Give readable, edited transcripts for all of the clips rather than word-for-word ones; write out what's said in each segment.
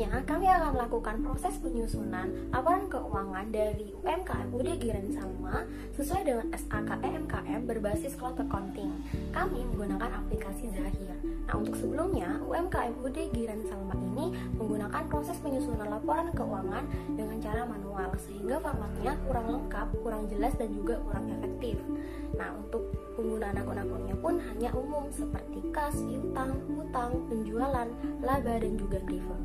Selanjutnya, kami akan melakukan proses penyusunan laporan keuangan dari UMKM UD Giran Salma sesuai dengan SAK EMKM berbasis cloud accounting. Kami menggunakan aplikasi Zahir. Nah, untuk sebelumnya, UMKM UD Giran Salma ini menggunakan proses penyusunan laporan keuangan dengan cara manual, sehingga formatnya kurang lengkap, kurang jelas, dan juga kurang efektif. Nah, untuk penggunaan akun-akunnya pun hanya umum seperti kas, piutang, hutang, penjualan, laba, dan juga prive.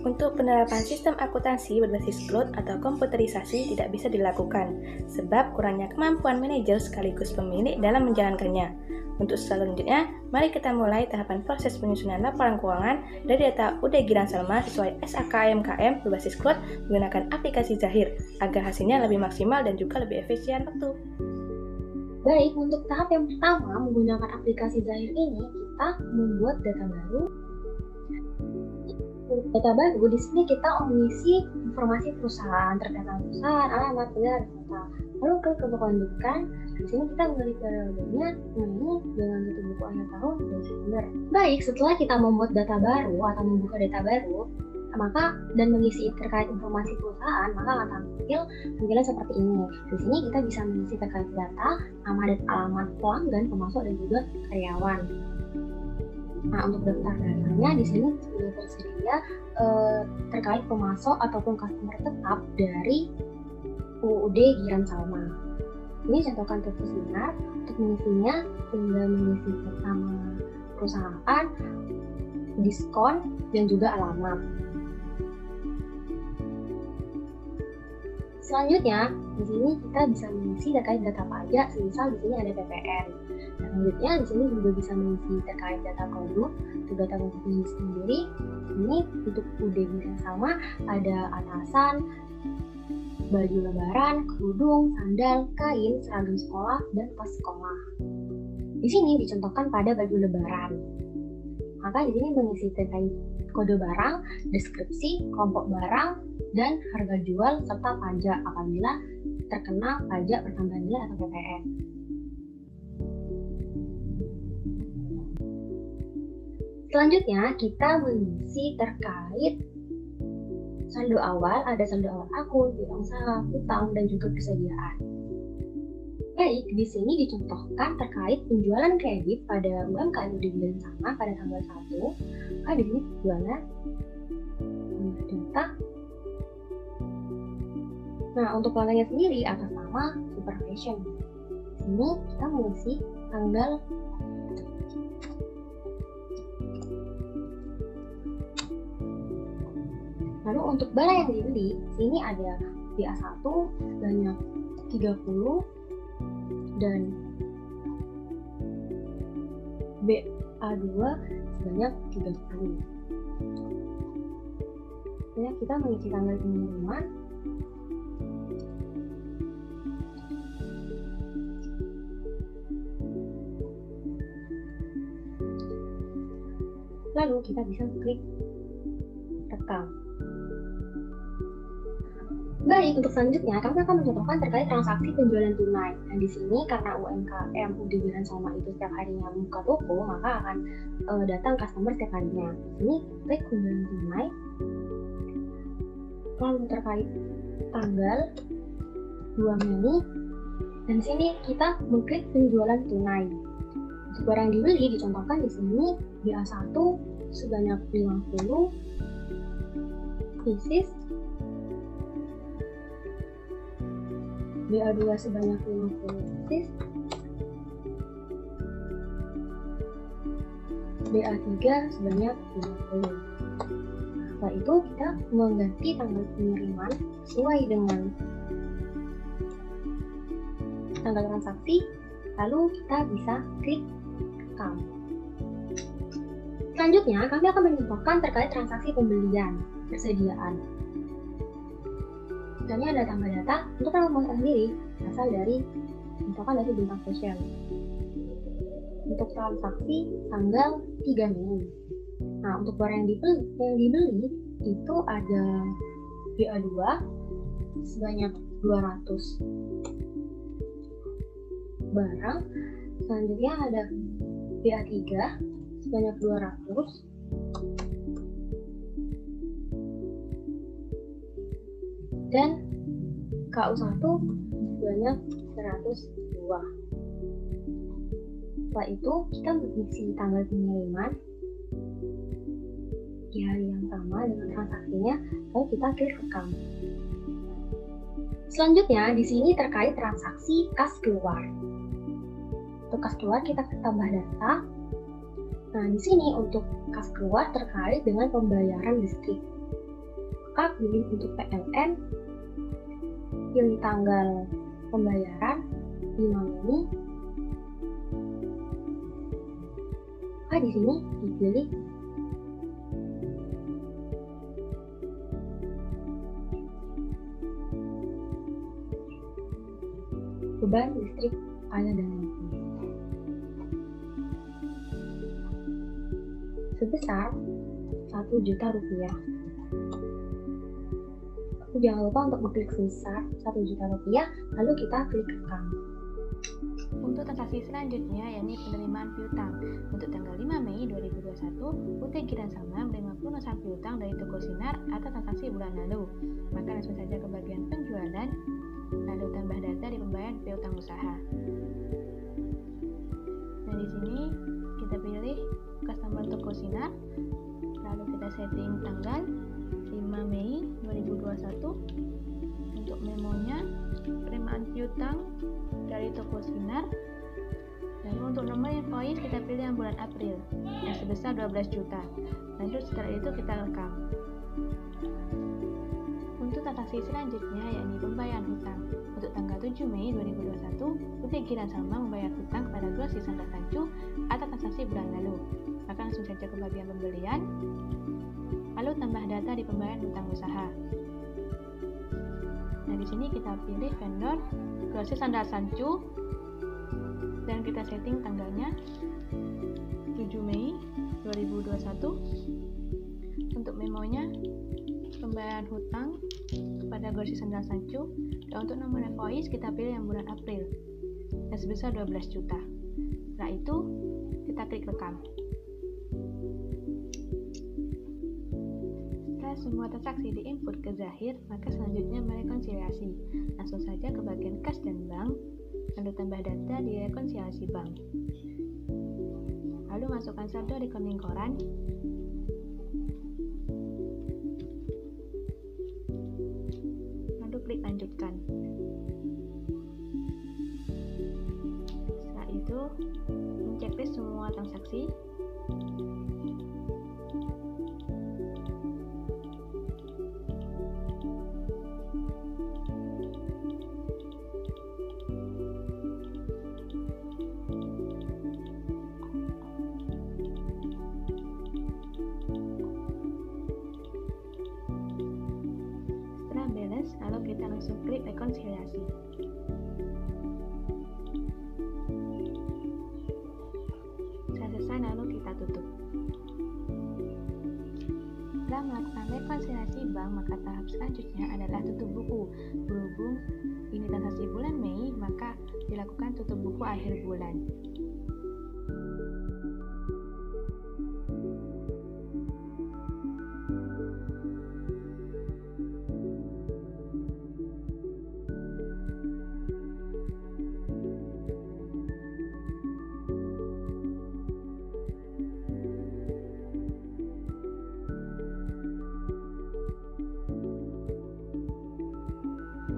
Untuk penerapan sistem akuntansi berbasis cloud atau komputerisasi tidak bisa dilakukan, sebab kurangnya kemampuan manajer sekaligus pemilik dalam menjalankannya. Untuk selanjutnya, mari kita mulai tahapan proses penyusunan laporan keuangan dari data UD Giran Salma sesuai SAK EMKM berbasis cloud menggunakan aplikasi Zahir, agar hasilnya lebih maksimal dan juga lebih efisien waktu. Baik, untuk tahap yang pertama menggunakan aplikasi Zahir ini, kita membuat data baru. Data baru di sini kita mengisi informasi perusahaan, terkait perusahaan, alamat, gelar, kota. Lalu ke kependudukan, di sini kita memilih periodenya ini dengan satu buku akhir tahun Desember. Baik, setelah kita membuat data baru atau membuka data baru, maka dan mengisi terkait informasi perusahaan, maka akan tampil tampilan seperti ini. Di sini kita bisa mengisi terkait data, nama dan alamat pelanggan, pemasok, dan juga karyawan. Nah, untuk daftar datanya di sini sudah tersedia terkait pemasok ataupun customer tetap dari UUD Giran Salma. Ini contohkan tugas sinar. Untuk mengisinya tinggal mengisi nama perusahaan, diskon, dan juga alamat. Selanjutnya, di sini kita bisa mengisi terkait data pajak, semisal di sini ada PPN. Selanjutnya, di sini juga bisa mengisi terkait data produk, untuk data produk sendiri. Ini untuk UD Giran Salma ada atasan, baju lebaran, kerudung, sandal, kain, seragam sekolah, dan tas sekolah. Di sini dicontohkan pada baju lebaran. Maka di sini mengisi terkait kode barang, deskripsi, kelompok barang, dan harga jual serta pajak apabila terkena pajak pertambahan nilai atau PPN. Selanjutnya kita mengisi terkait saldo awal, ada saldo awal akun, piutang usaha, hutang, dan juga persediaan. Baik, di sini dicontohkan terkait penjualan kredit pada UMKM UD Giran Salma pada tanggal 1. Di sini penjualan data. Nah, untuk pelanggannya sendiri atas nama Super Fashion. Di sini kita mengisi tanggal Lalu untuk barang yang dibeli, sini ada BA1 sebanyak 30 dan BA2 sebanyak 30. Ya, kita mengisi tanggal pengiriman. Lalu kita bisa klik rekam. Baik, untuk selanjutnya kami akan mencontohkan terkait transaksi penjualan tunai. Nah, di sini karena UMKM UD Giran Salma itu setiap harinya membuka toko, maka akan datang customer setiap harinya. Ini klik penjualan tunai. Lalu terkait tanggal 2 Mei, dan sini kita mengklik penjualan tunai. Untuk barang dibeli dicontohkan di sini BA1 sebanyak 50 pieces, BA2 sebanyak 50 pieces, BA3 sebanyak 50. Setelah itu kita mengganti tanggal pengiriman sesuai dengan tanggal transaksi, lalu kita bisa klik rekam. Selanjutnya, kami akan mencontohkan terkait transaksi pembelian persediaan. Misalnya ada tambah data untuk tanggal pemasukan sendiri berasal dari misalkan dari bintang spesial. Untuk transaksi tanggal 3 Mei. Nah, untuk barang yang dibeli itu ada BA2 sebanyak 200 barang. Selanjutnya ada BA3 sebanyak 200. dan KU1 sebanyak 102. Setelah itu kita mengisi tanggal pengiriman di hari yang sama dengan transaksinya, lalu kita klik rekam. Selanjutnya di sini terkait transaksi kas keluar. Untuk kas keluar kita tambah data. Nah, di sini untuk kas keluar terkait dengan pembayaran listrik. Maka pilih untuk PLN, pilih tanggal pembayaran 5 Mei. Maka di sini dipilih beban listrik air dan listrik sebesar Rp1.000.000. Jangan lupa untuk mengklik sebesar Rp1.000.000, lalu kita klik rekam. Untuk transaksi selanjutnya yakni penerimaan piutang. Untuk tanggal 5 Mei 2021, UT Giran Sama menerima pelunasan piutang dari toko Sinar atas transaksi bulan lalu. Maka langsung saja ke bagian penjualan, lalu tambah data di pembayaran piutang usaha. Nah, di sini kita pilih customer toko Sinar, lalu kita setting tanggal 5 Mei 2021. Untuk memonya, penerimaan piutang dari toko Sinar. Lalu untuk nomor invoice kita pilih yang bulan April yang sebesar 12 juta. Lanjut setelah itu kita rekam. Untuk transaksi selanjutnya yakni pembayaran hutang. Untuk tanggal 7 Mei 2021, UT Giran Sama membayar hutang kepada Grosi Sandra Sancu atas transaksi bulan lalu. Maka langsung saja ke bagian pembelian, lalu tambah data di pembayaran hutang usaha. Nah, di sini kita pilih vendor Grosi Sandra Sancu dan kita setting tanggalnya 7 Mei 2021. Untuk memonya, pembayaran hutang kepada Grosi Sandra Sancu, dan untuk nomor invoice kita pilih yang bulan April yang sebesar 12 juta. Setelah itu kita klik rekam. Setelah semua transaksi diinput ke Zahir, maka selanjutnya merekonsiliasi. Langsung saja ke bagian kas dan bank, lalu tambah data di rekonsiliasi bank. Lalu masukkan saldo rekening koran. Lalu klik lanjutkan. Setelah itu, menceklis semua transaksi. Lalu kita langsung klik rekonsiliasi. Sudah selesai, lalu kita tutup. Setelah melakukan rekonsiliasi bank, maka tahap selanjutnya adalah tutup buku. Berhubung ini transaksi bulan Mei, maka dilakukan tutup buku akhir bulan.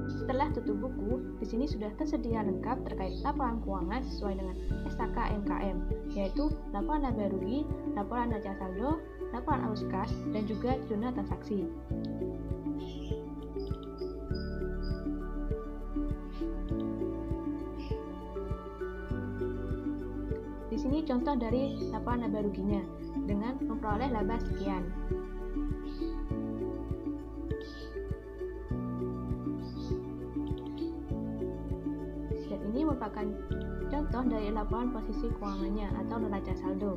Setelah tutup buku, di sini sudah tersedia lengkap terkait laporan keuangan sesuai dengan SKK MKM, yaitu laporan laba rugi, laporan neraca saldo, laporan arus kas, dan juga jurnal transaksi. Di sini contoh dari laporan laba ruginya dengan memperoleh laba sekian. Ini merupakan contoh dari laporan posisi keuangannya atau neraca saldo.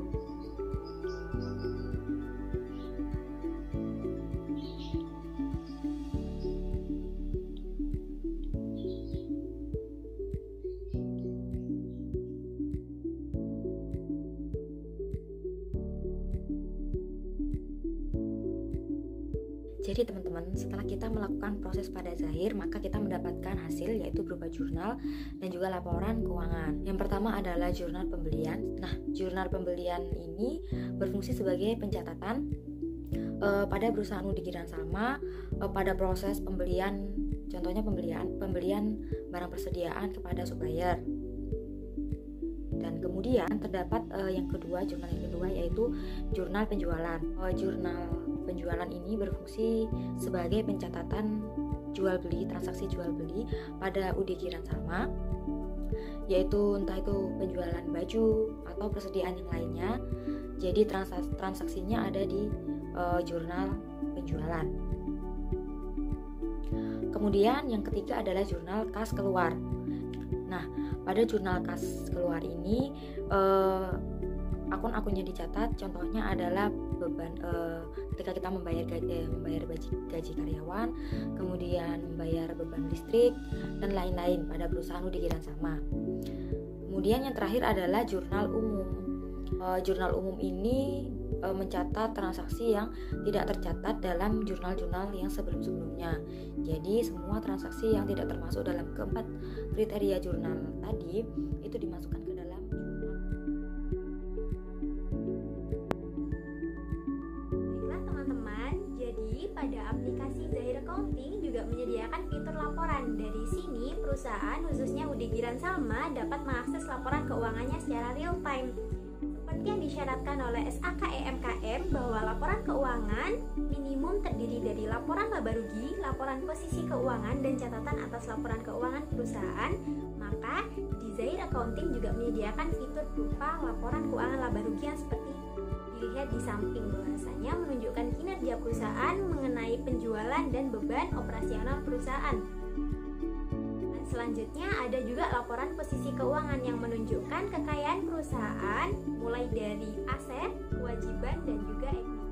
Jadi teman-teman, setelah kita melakukan proses pada zahir, maka kita mendapatkan hasil yaitu berupa jurnal dan juga laporan keuangan. Yang pertama adalah jurnal pembelian. Nah, jurnal pembelian ini berfungsi sebagai pencatatan pada perusahaan Udi Giran Salma pada proses pembelian, contohnya pembelian barang persediaan kepada supplier. Dan kemudian terdapat jurnal yang kedua yaitu jurnal penjualan. Jurnal penjualan ini berfungsi sebagai pencatatan transaksi jual beli pada Udi Giran Salma, yaitu entah itu penjualan baju atau persediaan yang lainnya. Jadi transaksinya ada di jurnal penjualan. Kemudian yang ketiga adalah jurnal kas keluar. Nah, pada jurnal kas keluar ini akun-akunnya dicatat. Contohnya adalah beban ketika kita membayar gaji karyawan, kemudian membayar beban listrik dan lain-lain pada perusahaan Udi Giran Salma. Kemudian yang terakhir adalah jurnal umum. Jurnal umum ini mencatat transaksi yang tidak tercatat dalam jurnal-jurnal yang sebelum-sebelumnya. Jadi semua transaksi yang tidak termasuk dalam keempat kriteria jurnal tadi itu dimasukkan ke dalam jurnal. Baiklah teman-teman, jadi pada aplikasi Zahir Accounting juga menyediakan fitur laporan. Dari sini perusahaan khususnya Udi Giran Salma dapat mengakses laporan keuangannya secara real time. Seperti yang disyaratkan oleh SAK EMKM bahwa laporan keuangan minimum terdiri dari laporan laba rugi, laporan posisi keuangan, dan catatan atas laporan keuangan perusahaan, maka di Zahir Accounting juga menyediakan fitur berupa laporan keuangan laba rugi yang seperti dilihat di samping, bahwasanya menunjukkan kinerja perusahaan mengenai penjualan dan beban operasional perusahaan. Selanjutnya ada juga laporan posisi keuangan yang menunjukkan kekayaan perusahaan mulai dari aset, kewajiban, dan juga ekuiti.